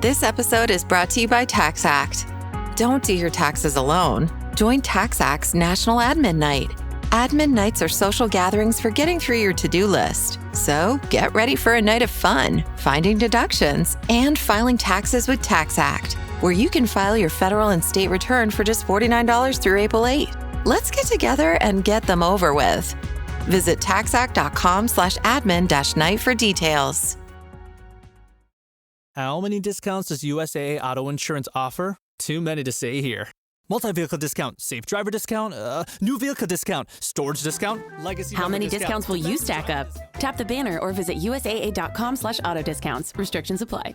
This episode is brought to you by TaxAct. Don't do your taxes alone. Join TaxAct's National Admin Night. Admin nights are social gatherings for getting through your to-do list. So get ready for a night of fun, finding deductions, and filing taxes with TaxAct, where you can file your federal and state return for just $49 through April 8. Let's get together and get them over with. Visit taxact.com/admin-night for details. How many discounts does USAA Auto Insurance offer? Too many to say here. Multi-vehicle discount, safe driver discount, new vehicle discount, storage discount, legacy. How many discounts will you stack up? Tap the banner or visit usaa.com/auto discounts. Restrictions apply.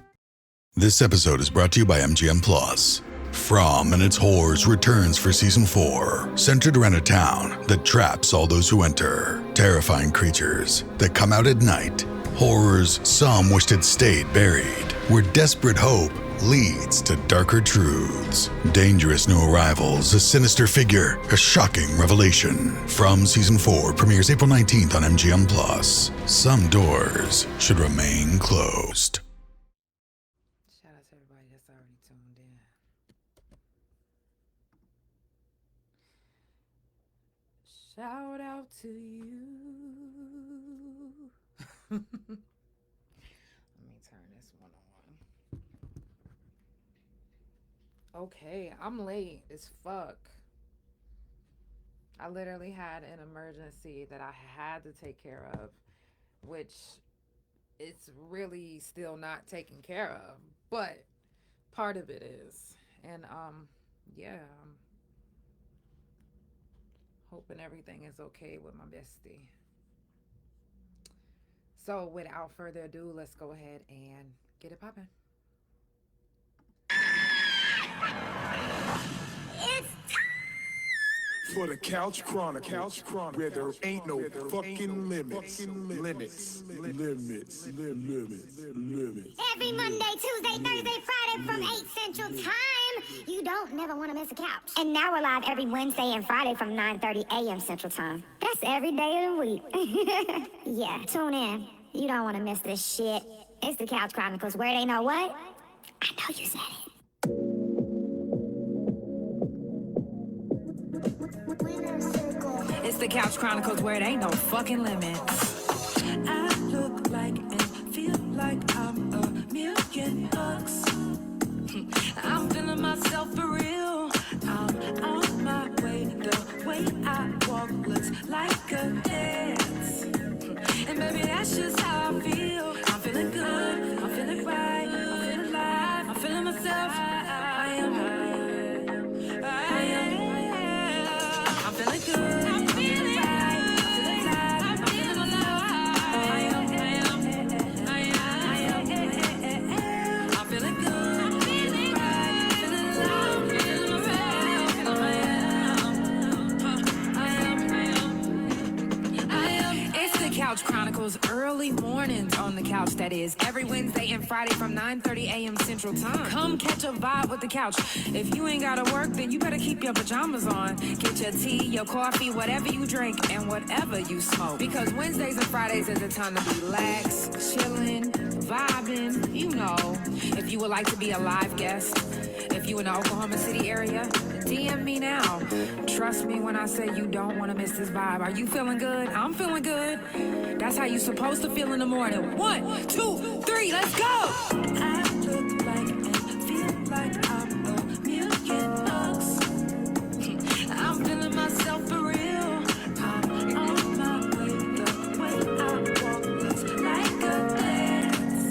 This episode is brought to you by MGM Plus. From and its Horrors returns for season 4, centered around a town that traps all those who enter. Terrifying creatures that come out at night. Horrors some wished had stayed buried, where desperate hope leads to darker truths. Dangerous new arrivals, a sinister figure, a shocking revelation. From season 4 premieres April 19th on MGM Plus. Some doors should remain closed. Shout out to everybody that's already tuned in. Shout out to you. Let me turn this one on. Okay, I'm late as fuck. I literally had an emergency that I had to take care of, which it's really still not taken care of, but part of it is. And yeah, I'm hoping everything is okay with my bestie. So without further ado, let's go ahead and get it poppin'. It's for the Couch Chronicles, where there ain't no fucking limits. Every Monday, Tuesday, Thursday, Friday from 8 Central Time. You don't never want to miss a couch. And now we're live every Wednesday and Friday from 9:30 a.m. Central Time. That's every day of the week. Yeah, tune in. You don't want to miss this shit. It's the Couch Chronicles, where they know what? I know you said it. It's the Couch Chronicles, where it ain't no fucking limits. I look like and feel like I'm $1,000,000. I'm feeling myself for real. I'm on my way. The way I walk looks like a dance. And baby, that's just how I feel. I'm feeling good. I'm feeling right. I'm feeling alive. I'm feeling myself. I'm feeling good. Couch Chronicles, early mornings on the couch, that is, every Wednesday and Friday from 9:30 a.m. Central Time. Come catch a vibe with the couch. If you ain't gotta work, then you better keep your pajamas on. Get your tea, your coffee, whatever you drink, and whatever you smoke. Because Wednesdays and Fridays is a time to relax, chilling, vibing, you know. If you would like to be a live guest, if you in the Oklahoma City area, DM me now. Trust me when I say you don't want to miss this vibe. Are you feeling good? I'm feeling good. That's how you supposed to feel in the morning. 1, 2, 3, let's go! I look like and feel like I'm $1,000,000. I'm feeling myself for real. I'm on my way. The way I walk looks like a dance.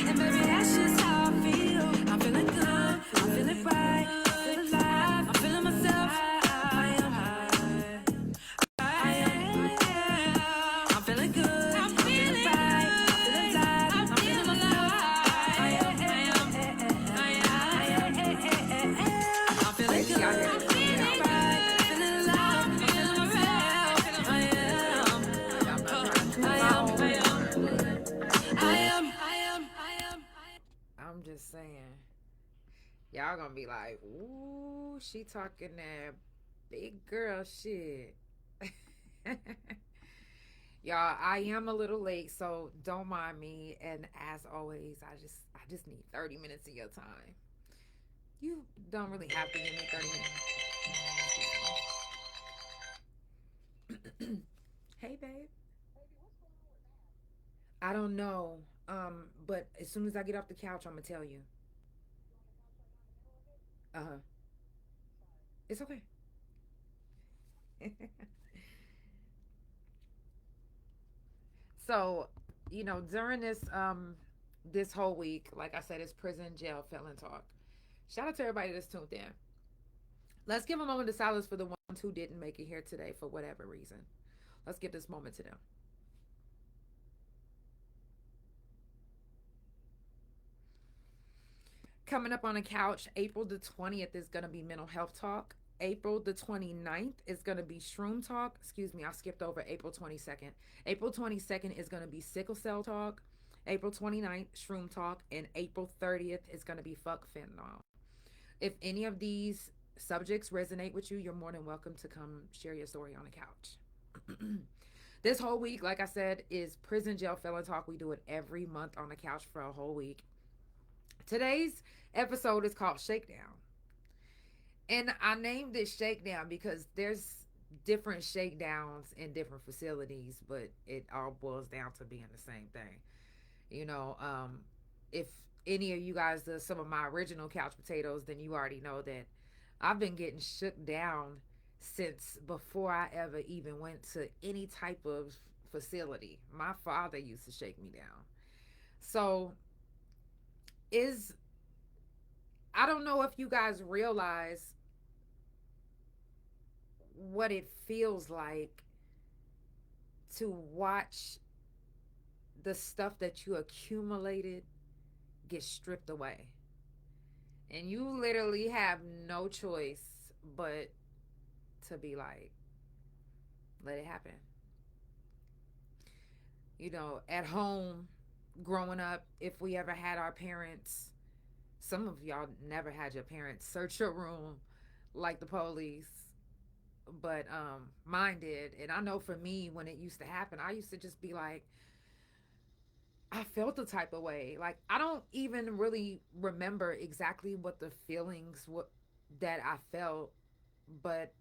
And baby, that's just how I feel. I'm feeling good. I'm feeling right. I'm feeling alive. I'm feeling myself. I'm feeling good. I'm feeling right. I'm feeling alive. I'm feeling myself. I'm feeling good. I'm feeling right. I'm feeling alive. I'm feeling myself. I'm just saying. Y'all gonna be like, ooh, she talking that big girl shit. Y'all, I am a little late, so don't mind me. And as always, I just need 30 minutes of your time. You don't really have to give me 30 minutes. Hey, babe. I don't know. But as soon as I get off the couch, I'm gonna tell you. Uh-huh. It's okay. So, during this whole week, like I said, it's prison, jail, felon talk. Shout out to everybody that's tuned in. Let's give a moment of silence for the ones who didn't make it here today for whatever reason. Let's give this moment to them. Coming up on the couch, April the 20th is going to be mental health talk. April the 29th is going to be shroom talk. Excuse me, I skipped over April 22nd. April 22nd is going to be sickle cell talk. April 29th, shroom talk. And April 30th is going to be fuck fentanyl. If any of these subjects resonate with you, you're more than welcome to come share your story on the couch. This whole week, like I said, is prison, jail, felon talk. We do it every month on the couch for a whole week. Today's episode is called Shakedown. And I named it Shakedown because there's different shakedowns in different facilities, but it all boils down to being the same thing. If any of you guys are some of my original couch potatoes, then you already know that I've been getting shook down since before I ever even went to any type of facility. My father used to shake me down. So I don't know if you guys realize what it feels like to watch the stuff that you accumulated get stripped away. And you literally have no choice but to be like, let it happen. At home, growing up, if we ever had our parents, some of y'all never had your parents search your room like the police, but mine did. And I know for me, when it used to happen, I used to just be like, I felt the type of way. Like, I don't even really remember exactly what the feelings that I felt, but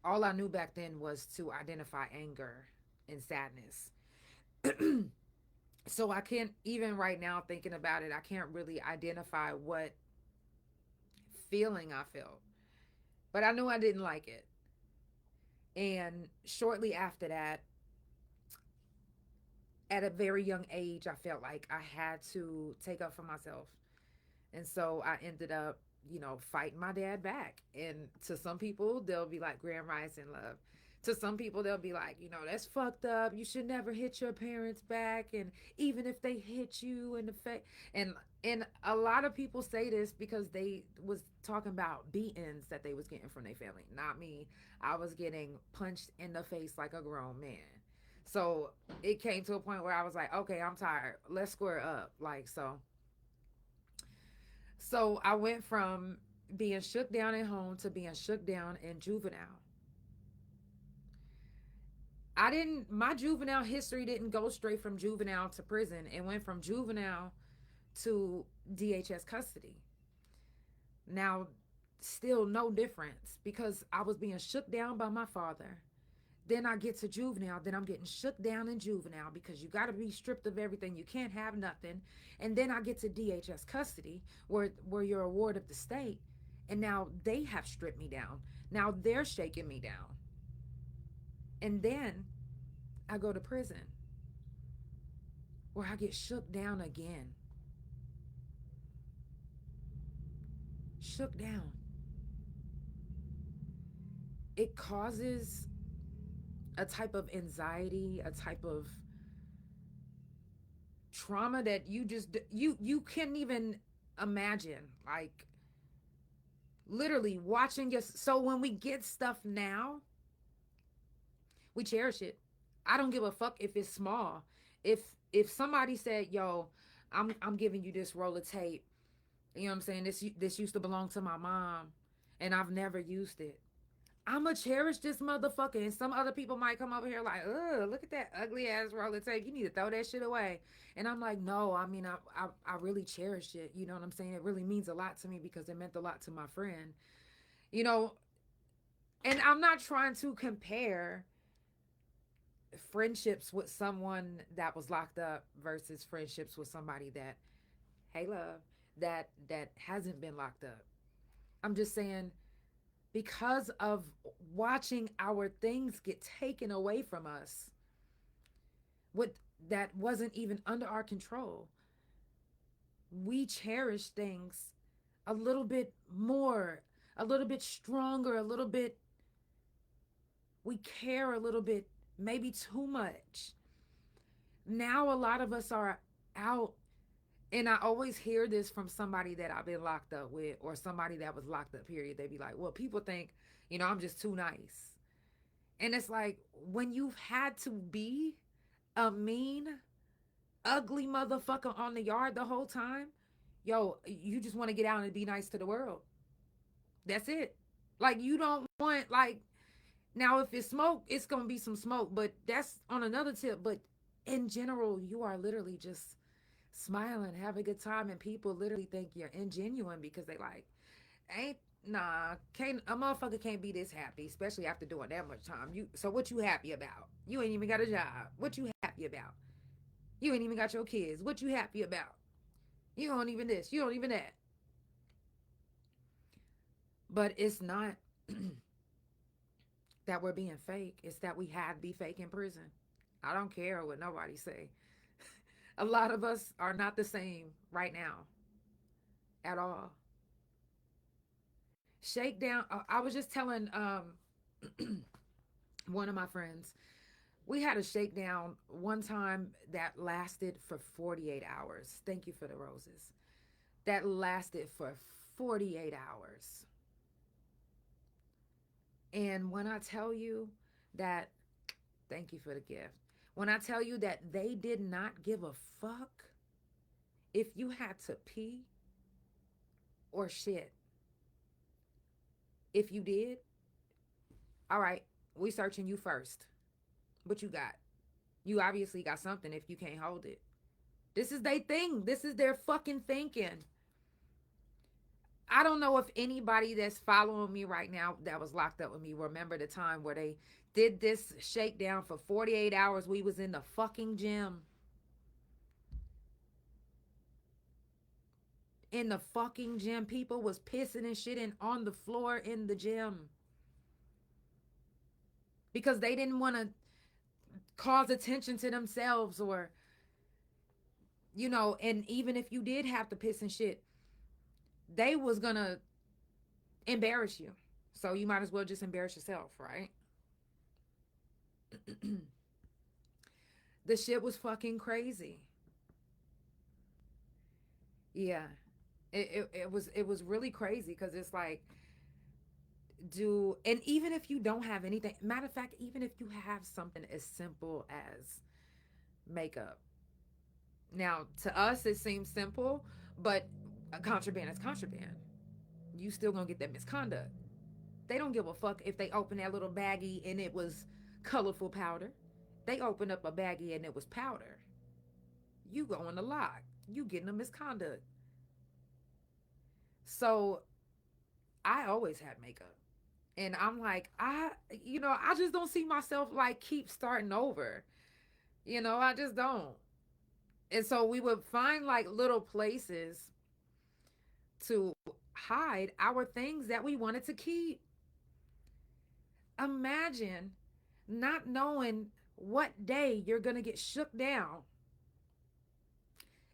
all I knew back then was to identify anger and sadness. So I can't, even right now thinking about it, I can't really identify what feeling I felt. But I knew I didn't like it. And shortly after that, at a very young age, I felt like I had to take up for myself. And so I ended up, fighting my dad back. And to some people, they'll be like, Grand Rising Love. To some people, they'll be like, that's fucked up. You should never hit your parents back. And even if they hit you in the face. And a lot of people say this because they was talking about beatings that they was getting from their family. Not me. I was getting punched in the face like a grown man. So it came to a point where I was like, okay, I'm tired. Let's square up. So I went from being shook down at home to being shook down in juvenile. My juvenile history didn't go straight from juvenile to prison. It went from juvenile to DHS custody. Now, still no difference because I was being shook down by my father. Then I get to juvenile, then I'm getting shook down in juvenile because you got to be stripped of everything. You can't have nothing. And then I get to DHS custody where you're a ward of the state. And now they have stripped me down. Now they're shaking me down. And then I go to prison where I get shook down again. Shook down. It causes a type of anxiety, a type of trauma that you can't even imagine. Like, literally watching so when we get stuff now, we cherish it. I don't give a fuck if it's small. If somebody said, yo, I'm giving you this roll of tape, you know what I'm saying, this used to belong to my mom and I've never used it, I'ma cherish this motherfucker. And some other people might come over here like, ugh, look at that ugly ass roller tape. You need to throw that shit away. And I'm like, no, I mean, I really cherish it. You know what I'm saying? It really means a lot to me because it meant a lot to my friend. You know, and I'm not trying to compare friendships with someone that was locked up versus friendships with somebody that, hey love, that hasn't been locked up. I'm just saying, because of watching our things get taken away from us, what that wasn't even under our control, we cherish things a little bit more, a little bit stronger, a little bit, we care a little bit, maybe too much. Now a lot of us are out, and I always hear this from somebody that I've been locked up with, or somebody that was locked up, period. They be like, well, people think, you know, I'm just too nice. And it's like, when you've had to be a mean, ugly motherfucker on the yard the whole time, yo, you just want to get out and be nice to the world. That's it. Like, you don't want, like, now if it's smoke, it's going to be some smoke, but that's on another tip. But in general, you are literally just smiling, have a good time, and people literally think you're ingenuine because they like, can't a motherfucker can't be this happy, especially after doing that much time. So what you happy about? You ain't even got a job. What you happy about? You ain't even got your kids. What you happy about? You don't even this, you don't even that. But it's not that we're being fake. It's that we had to be fake in prison. I don't care what nobody say. A lot of us are not the same right now at all. Shakedown. I was just telling one of my friends, we had a shakedown one time that lasted for 48 hours. Thank you for the roses. That lasted for 48 hours. And when I tell you that, thank you for the gift. When I tell you that they did not give a fuck if you had to pee or shit. If you did, all right, we searching you first. What you got? You obviously got something if you can't hold it. This is their thing. This is their fucking thinking. I don't know if anybody that's following me right now that was locked up with me remember the time where they did this shakedown for 48 hours. We was in the fucking gym. In the fucking gym. People was pissing and shitting on the floor in the gym. Because they didn't want to cause attention to themselves, or, you know, and even if you did have to piss and shit, they was gonna embarrass you. So you might as well just embarrass yourself, right? The shit was fucking crazy. Yeah. It was really crazy, because it's like, and even if you don't have anything, matter of fact, even if you have something as simple as makeup. Now, to us, it seems simple, but contraband is contraband. You still gonna get that misconduct. They don't give a fuck if they open that little baggie and it was colorful powder. They open up a baggie and it was powder. You going to lock. You getting a misconduct. So I always had makeup. And I'm like, I just don't see myself like keep starting over. You know, I just don't. And so we would find like little places to hide our things that we wanted to keep. Imagine not knowing what day you're going to get shook down.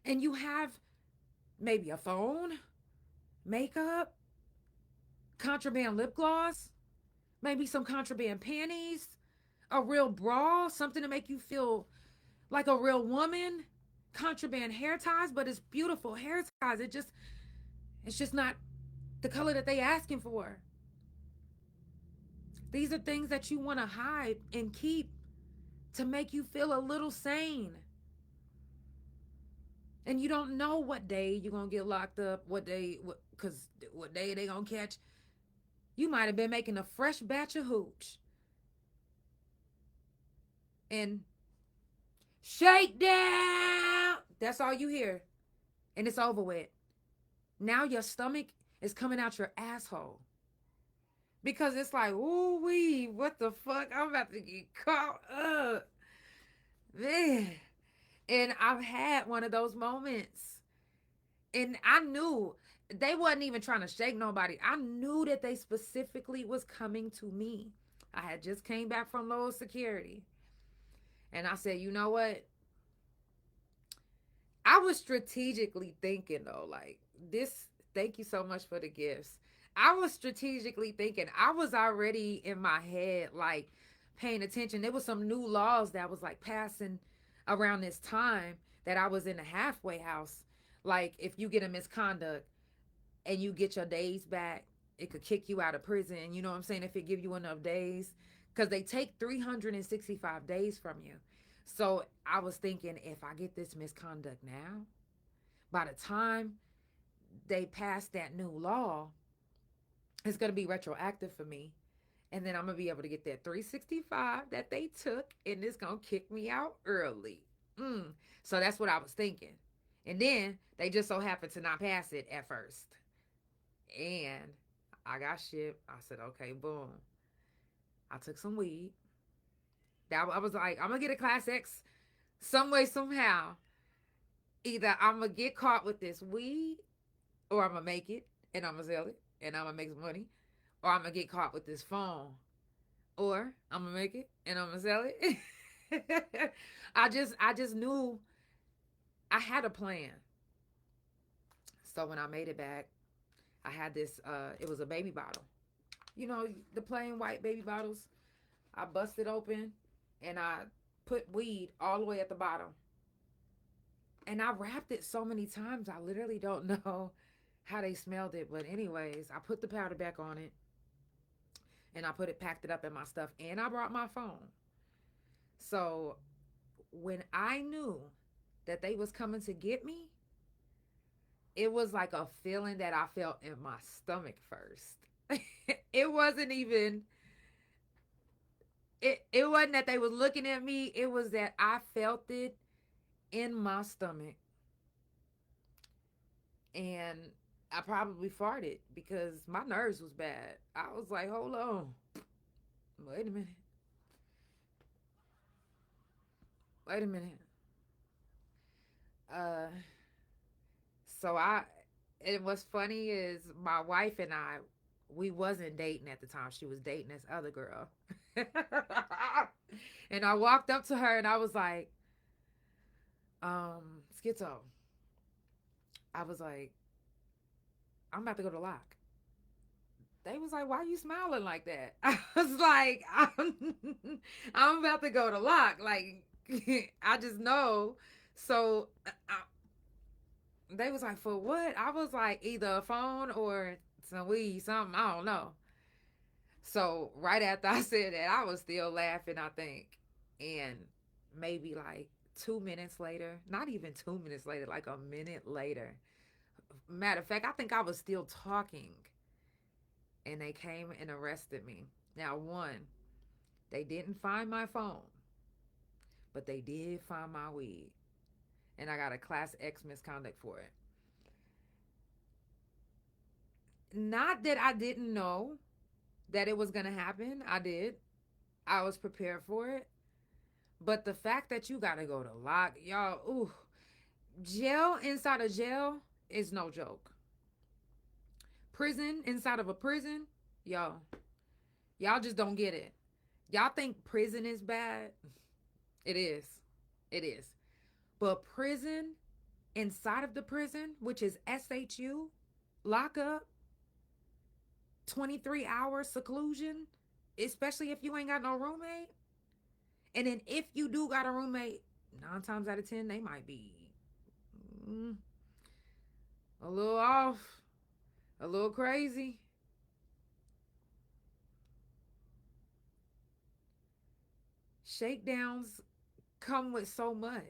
And you have maybe a phone, makeup, contraband lip gloss, maybe some contraband panties, a real bra, something to make you feel like a real woman, contraband hair ties, but it's beautiful hair ties. It's just not the color that they asking for. These are things that you want to hide and keep to make you feel a little sane. And you don't know what day you're going to get locked up, what day they going to catch. You might have been making a fresh batch of hooch. And shake down. That's all you hear. And it's over with. Now your stomach is coming out your asshole. Because it's like, ooh wee, what the fuck? I'm about to get caught up. Man. And I've had one of those moments. And I knew they wasn't even trying to shake nobody. I knew that they specifically was coming to me. I had just came back from low security. And I said, you know what? I was strategically thinking though, like this, thank you so much for the gifts. I was strategically thinking, I was already in my head, like paying attention. There was some new laws that was like passing around this time that I was in a halfway house. Like if you get a misconduct and you get your days back, it could kick you out of prison. You know what I'm saying? If it give you enough days, because they take 365 days from you. So I was thinking, if I get this misconduct now, by the time they pass that new law, it's going to be retroactive for me. And then I'm going to be able to get that 365 that they took, and it's going to kick me out early. So that's what I was thinking. And then they just so happened to not pass it at first. And I got shipped. I said, okay, boom. I took some weed. I was like, I'm going to get a Class X some way, somehow. Either I'm going to get caught with this weed, or I'm going to make it, and I'm going to sell it, and I'm going to make some money. Or I'm going to get caught with this phone. Or I'm going to make it, and I'm going to sell it. I just knew I had a plan. So when I made it back, I had this, it was a baby bottle. You know, the plain white baby bottles. I busted open and I put weed all the way at the bottom. And I wrapped it so many times, I literally don't know how they smelled it. But anyways, I put the powder back on it. And I packed it up in my stuff. And I brought my phone. So when I knew that they was coming to get me, it was like a feeling that I felt in my stomach first. It wasn't even, it wasn't that they was looking at me. It was that I felt it in my stomach. And I probably farted because my nerves was bad. I was like, hold on. Wait a minute. And what's funny is my wife and I, we wasn't dating at the time. She was dating this other girl. And I walked up to her and I was like, Schizo. I was like, I'm about to go to lock. They was like, why are you smiling like that? I was like, I'm about to go to lock. Like, I just know. So they was like, for what? I was like, either a phone or some weed, something, I don't know. So right after I said that, I was still laughing, I think. And maybe like 2 minutes later, not even 2 minutes later, like a minute later. Matter of fact, I think I was still talking. And they came and arrested me. Now, one, they didn't find my phone. But they did find my weed. And I got a Class X misconduct for it. Not that I didn't know that it was going to happen. I did. I was prepared for it. But the fact that you got to go to lock, y'all, ooh, jail inside of jail is no joke. Prison inside of a prison, y'all just don't get it. Y'all think prison is bad? It is. It is. But prison inside of the prison, which is SHU, lockup, 23-hour seclusion, especially if you ain't got no roommate. And then if you do got a roommate, 9 times out of 10, they might be a little off, a little crazy. Shakedowns come with so much.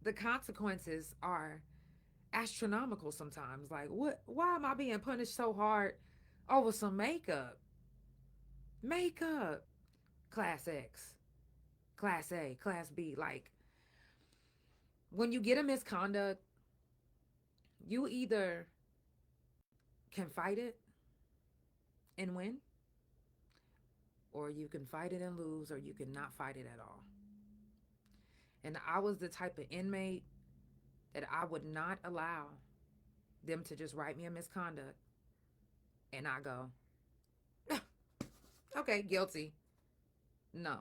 The consequences are astronomical sometimes. Like, why am I being punished so hard over some makeup. Makeup. Class X, Class A, Class B. Like, when you get a misconduct, you either can fight it and win, or you can fight it and lose, or you can not fight it at all. And I was the type of inmate that I would not allow them to just write me a misconduct and I go, okay, guilty. No.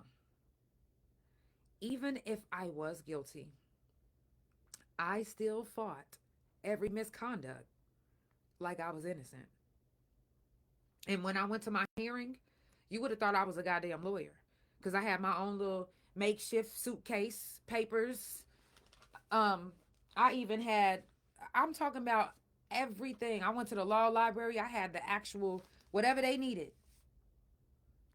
Even if I was guilty, I still fought every misconduct like I was innocent. And when I went to my hearing, you would have thought I was a goddamn lawyer, because I had my own little makeshift suitcase, papers. I even had, I'm talking about everything. I went to the law library. I had the actual, whatever they needed.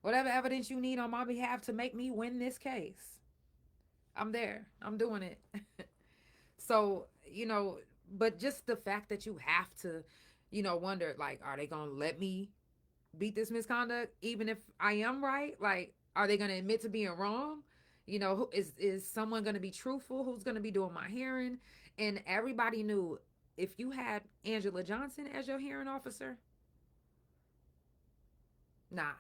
Whatever evidence you need on my behalf to make me win this case. I'm there. I'm doing it. So, but just the fact that you have to, wonder, like, are they going to let me beat this misconduct even if I am right? Like, are they going to admit to being wrong? Is someone going to be truthful? Who's going to be doing my hearing? And everybody knew, if you had Angela Johnson as your hearing officer, nah,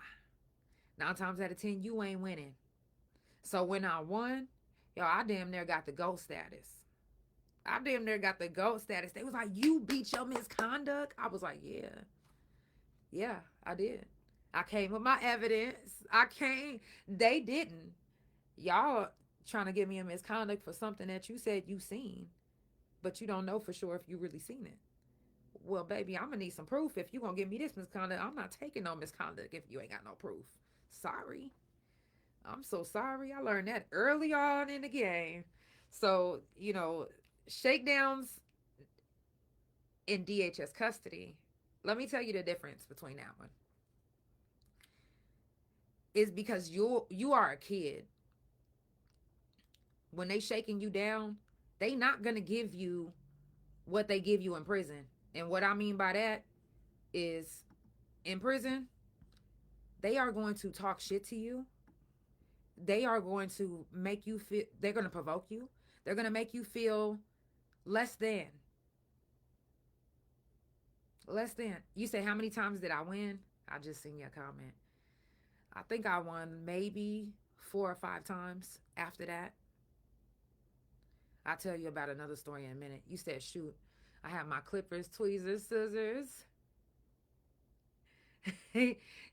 9 times out of 10, you ain't winning. So when I won, I damn near got the GOAT status. They was like, you beat your misconduct? I was like, yeah, I did. I came with my evidence. They didn't. Y'all trying to give me a misconduct for something that you said you seen, but you don't know for sure if you really seen it. Well, baby, I'm gonna need some proof. If you gonna give me this misconduct, I'm not taking no misconduct if you ain't got no proof. Sorry. I'm so sorry. I learned that early on in the game. So, shakedowns in DHS custody, let me tell you the difference between that one. Is because you are a kid. When they shaking you down, they not going to give you what they give you in prison. And what I mean by that is, in prison, they are going to talk shit to you. They are going to make you feel, they're going to provoke you. They're going to make you feel less than. Less than. You say, how many times did I win? I just seen your comment. I think I won maybe 4 or 5 times after that. I'll tell you about another story in a minute. You said, shoot, I have my clippers, tweezers, scissors.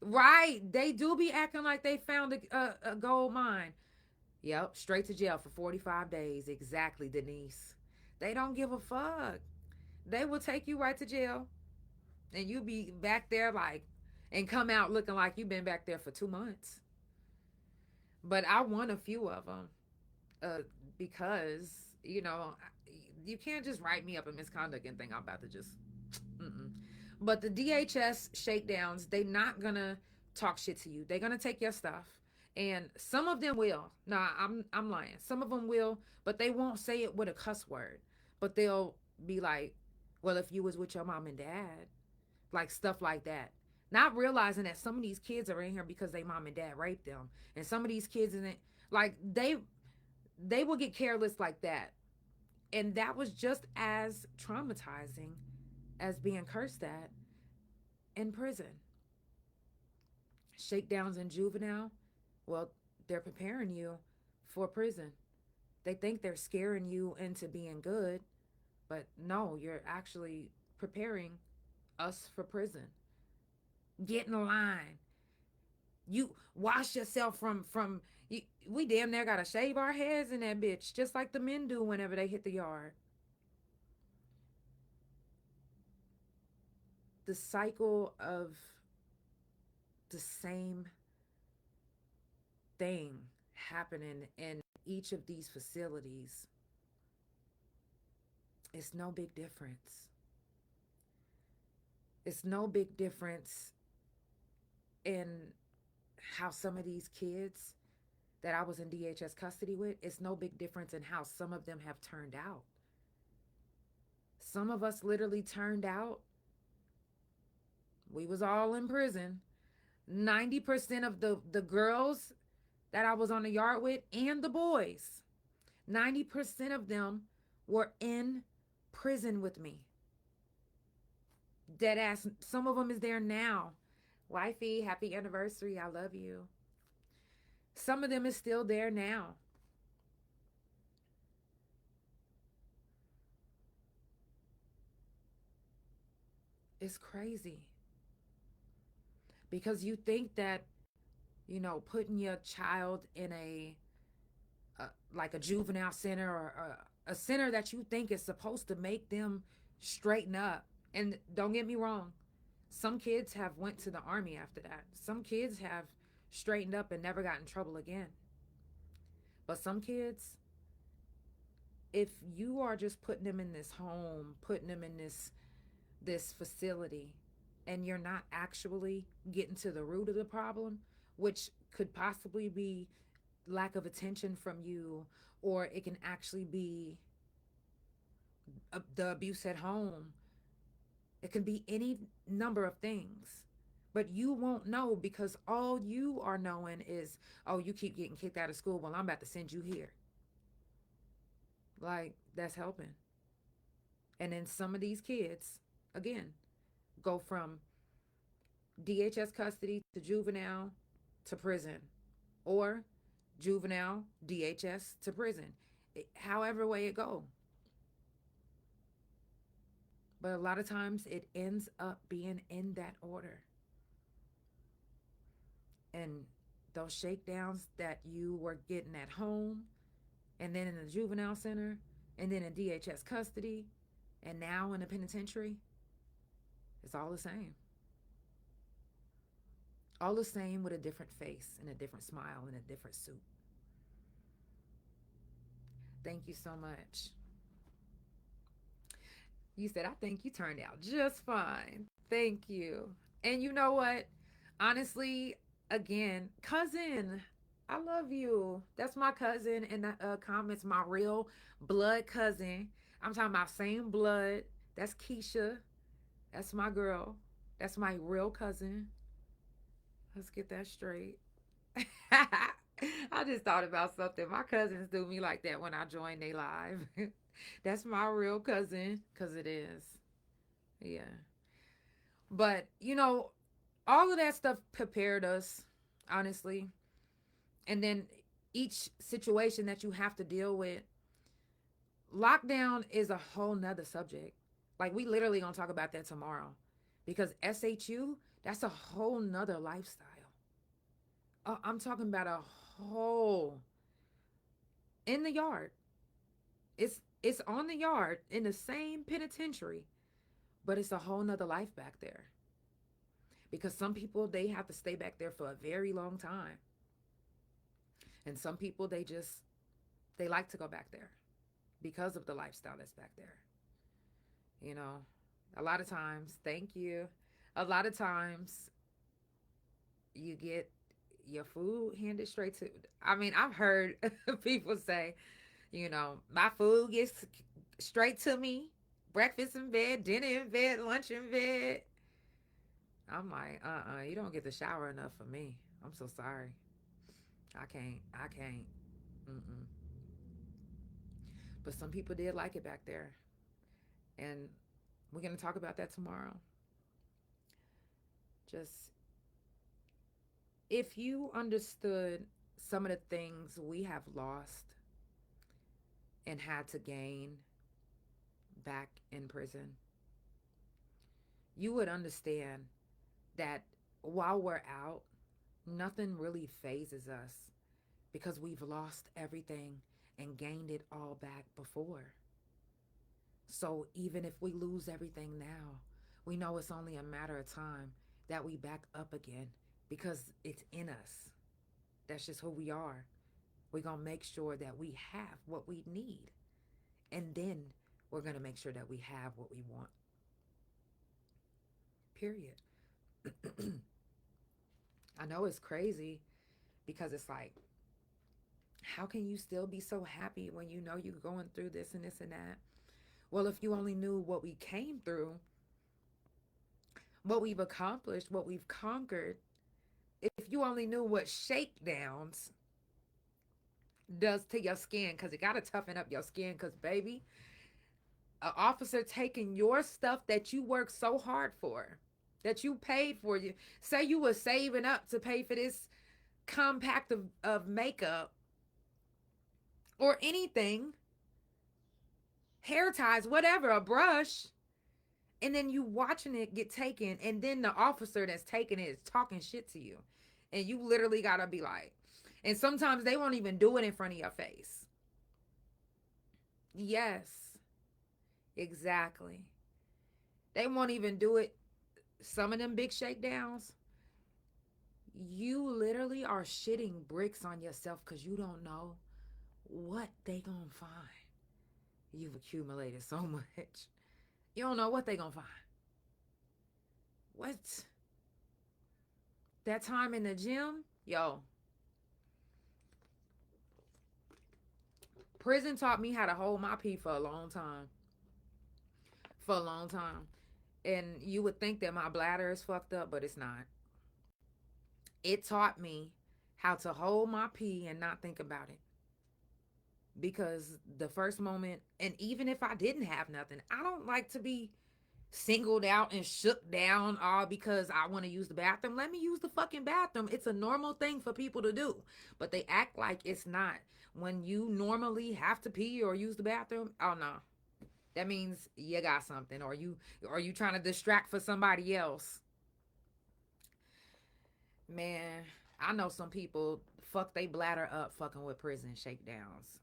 Right. They do be acting like they found a gold mine. Yep. Straight to jail for 45 days. Exactly, Denise. They don't give a fuck. They will take you right to jail. And you be back there and come out looking like you've been back there for 2 months. But I won a few of them. Because, you can't just write me up a misconduct and think I'm about to just... But the DHS shakedowns, they not gonna talk shit to you. They're gonna take your stuff. And some of them will. Nah, I'm lying. Some of them will, but they won't say it with a cuss word. But they'll be like, well, if you was with your mom and dad, like stuff like that. Not realizing that some of these kids are in here because they mom and dad raped them. And some of these kids they will get careless like that. And that was just as traumatizing as being cursed at in prison. Shakedowns in juvenile, well, they're preparing you for prison. They think they're scaring you into being good, but no, you're actually preparing us for prison. Get in line. You wash yourself from we damn near gotta shave our heads in that bitch, just like the men do whenever they hit the yard. The cycle of the same thing happening in each of these facilities. It's no big difference. It's no big difference in how some of these kids that I was in DHS custody with, it's no big difference in how some of them have turned out. Some of us literally turned out We was all in prison. 90% of the girls that I was on the yard with and the boys, 90% of them were in prison with me. Dead ass. Some of them is there now. Wifey, happy anniversary. I love you. Some of them is still there now. It's crazy. Because you think that, you know, putting your child in like a juvenile center or a center that you think is supposed to make them straighten up. And don't get me wrong, some kids have went to the army after that. Some kids have straightened up and never got in trouble again. But some kids, if you are just putting them in this home, putting them in this facility, and you're not actually getting to the root of the problem, which could possibly be lack of attention from you, or it can actually be the abuse at home. It can be any number of things, but you won't know because all you are knowing is, oh, you keep getting kicked out of school. Well, I'm about to send you here. Like, that's helping. And then some of these kids, again, go from DHS custody to juvenile to prison, or juvenile, DHS to prison, however way it go. But a lot of times it ends up being in that order. And those shakedowns that you were getting at home, and then in the juvenile center, and then in DHS custody, and now in the penitentiary, it's all the same. All the same with a different face and a different smile and a different suit. Thank you so much. You said, I think you turned out just fine. Thank you. And you know what? Honestly, again, cousin, I love you. That's my cousin in the comments, my real blood cousin. I'm talking about same blood. That's Keisha. That's my girl. That's my real cousin. Let's get that straight. I just thought about something. My cousins do me like that when I join they live. That's my real cousin, because it is. Yeah. But, you know, all of that stuff prepared us, honestly. And then each situation that you have to deal with, lockdown is a whole nother subject. Like, we literally gonna talk about that tomorrow. Because SHU, that's a whole nother lifestyle. I'm talking about a whole, in the yard. It's on the yard in the same penitentiary, but it's a whole nother life back there. Because some people, they have to stay back there for a very long time. And some people, they like to go back there because of the lifestyle that's back there. You know, a lot of times, thank you. A lot of times you get your food handed straight to, I mean, I've heard people say, you know, my food gets straight to me. Breakfast in bed, dinner in bed, lunch in bed. I'm like, you don't get the shower enough for me. I'm so sorry. I can't. But some people did like it back there. And we're going to talk about that tomorrow. Just, if you understood some of the things we have lost and had to gain back in prison, you would understand that while we're out, nothing really phases us because we've lost everything and gained it all back before. So even if we lose everything now, we know it's only a matter of time that we back up again because it's in us. That's just who we are. We're going to make sure that we have what we need. And then we're going to make sure that we have what we want. Period. I know it's crazy because it's like, how can you still be so happy when you know you're going through this and this and that? Well, if you only knew what we came through, what we've accomplished, what we've conquered, if you only knew what shakedowns does to your skin, because it got to toughen up your skin, because, baby, an officer taking your stuff that you worked so hard for, that you paid for, you say you were saving up to pay for this compact of makeup or anything, hair ties, whatever, a brush, and then you watching it get taken, and then the officer that's taking it is talking shit to you, and you literally gotta be like, and sometimes they won't even do it in front of your face. Yes, exactly. They won't even do it. Some of them big shakedowns, you literally are shitting bricks on yourself because you don't know what they gonna find. You've accumulated so much. You don't know what they gonna find. What? That time in the gym, yo. Prison taught me how to hold my pee for a long time. For a long time. And you would think that my bladder is fucked up, but it's not. It taught me how to hold my pee and not think about it. Because the first moment, and even if I didn't have nothing, I don't like to be singled out and shook down all because I want to use the bathroom. Let me use the fucking bathroom. It's a normal thing for people to do, but they act like it's not. When you normally have to pee or use the bathroom, oh no, that means you got something, or you trying to distract for somebody else. Man, I know some people fuck they bladder up fucking with prison shakedowns,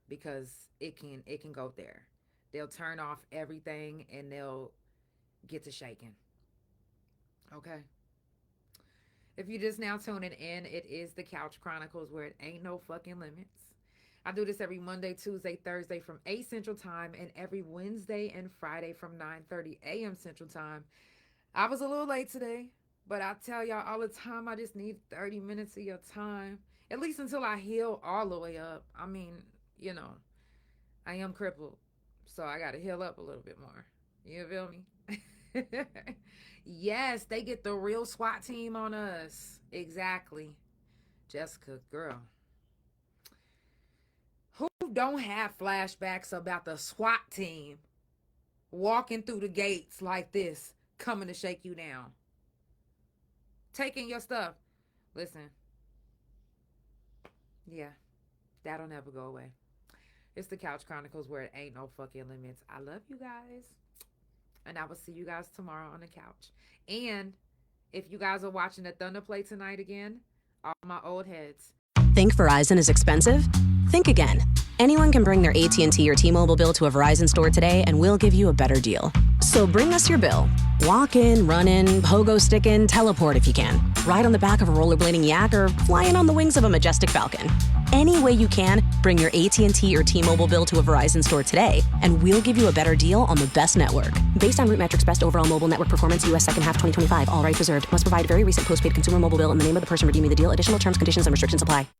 because it can go there. They'll turn off everything and they'll get to shaking. Okay. If you're just now tuning in, it is the Couch Chronicles, where it ain't no fucking limits. I do this every Monday, Tuesday, Thursday from 8 Central Time, and every Wednesday and Friday from 9:30 a.m. Central Time. I was a little late today, but I tell y'all all the time, I just need 30 minutes of your time, at least until I heal all the way up. I mean, you know, I am crippled, so I got to heal up a little bit more. You feel me? Yes, they get the real SWAT team on us. Exactly. Jessica, girl. Who don't have flashbacks about the SWAT team walking through the gates like this, coming to shake you down, taking your stuff? Listen. Yeah, that'll never go away. It's the Couch Chronicles, where it ain't no fucking limits. I love you guys. And I will see you guys tomorrow on the couch. And if you guys are watching the Thunder play tonight again, all my old heads. Think Verizon is expensive? Think again. Anyone can bring their AT&T or T-Mobile bill to a Verizon store today, and we'll give you a better deal. So bring us your bill. Walk in, run in, pogo stick in, teleport if you can. Ride on the back of a rollerblading yak, or fly in on the wings of a majestic falcon. Any way you can, bring your AT&T or T-Mobile bill to a Verizon store today, and we'll give you a better deal on the best network. Based on RootMetrics Best Overall Mobile Network Performance, U.S. Second Half 2025. All rights reserved. Must provide very recent postpaid consumer mobile bill in the name of the person redeeming the deal. Additional terms, conditions, and restrictions apply.